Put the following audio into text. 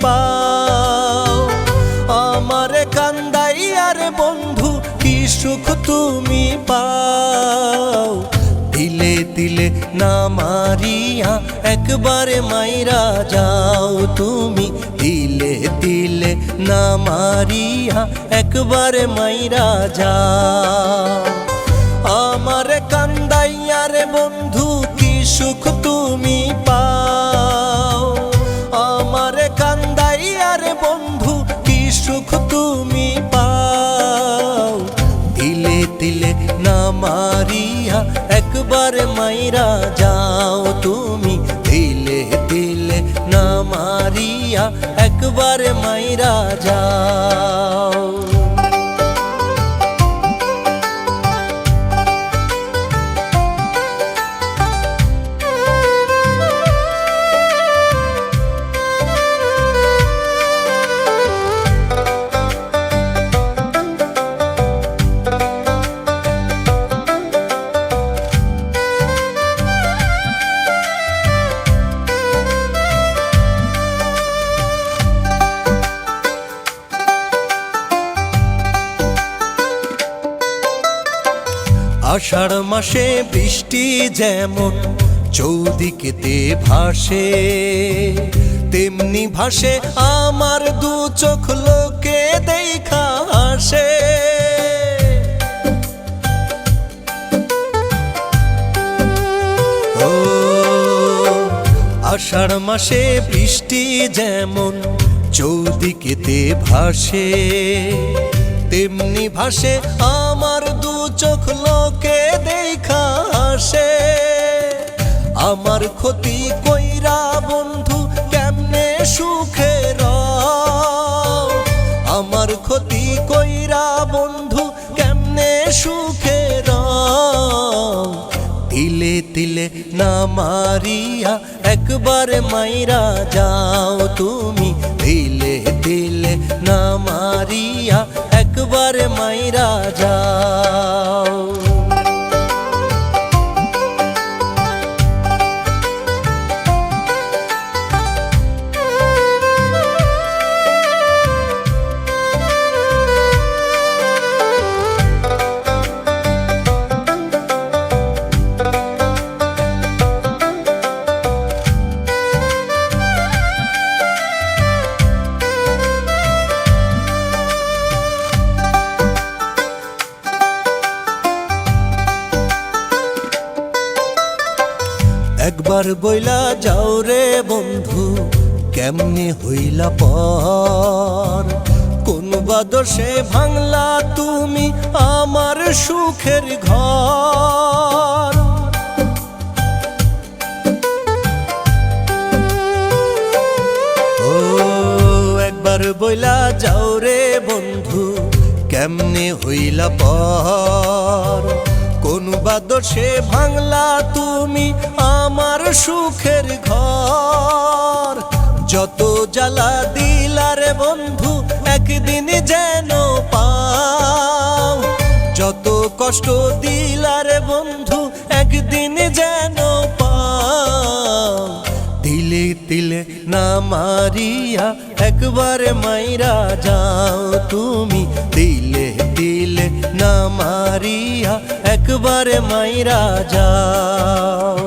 পাও। আমারে কান্দাইয়া রে বন্ধু কি সুখ তুমি পাও। দিলে দিলে না মারিয়া একবারে মাইরা যাও তুমি। দিলে দিলে না মারিয়া একবারে মাইরা যাও। আমারে কান্দাইয়া রে বন্ধু কি সুখ তুমি পাও। আমারে কান্দাইয়া রে বন্ধু কি সুখ তুমি পাও। দিলে দিলে না মারিয়া একবারে মাইরা যাও তুমি। দিলে দিলে না মারিয়া একবারে মাইরা যাও। আষাঢ় মাসে বৃষ্টি যেমন চৌদিকেতে ভাসে, তেমনি ভাসে আমার দু চোখ লোকে দেখা হাসে। ও আষাঢ় মাসে বৃষ্টি যেমন চৌদিকেতে ভাসে, তেমনি ভাসে আমার দু চোখ লোকে দেখা হাসে। আমার ক্ষতি কইরা বন্ধু কেমনে সুখে রও। আমার ক্ষতি কইরা বন্ধু কেমনে সুখে রও। দিলে দিলে না মারিয়া একবারে মাইরা যাও তুমি। দিলে দিলে না মারিয়া একবারে মাইরা যাও। একবার বইলা যাও রে বন্ধু কেমনে হইলা পর। কোন বাদশে ভাঙলা তুমি আমার সুখের ঘর। ও একবার বইলা যাও রে বন্ধু কেমনে হইলা পর। কোন বাদশে ভাঙলা তুমি আমার সুখের ঘর। যত জ্বালা দিলা রে বন্ধু একদিন যেন পাও। যত কষ্ট দিলা রে বন্ধু একদিন যেন পাও। দিলে দিলে না মারিয়া একবারে মাইরা যাও তুমি। দিলে দিলে না মারিয়া একবারে মাইরা যাও।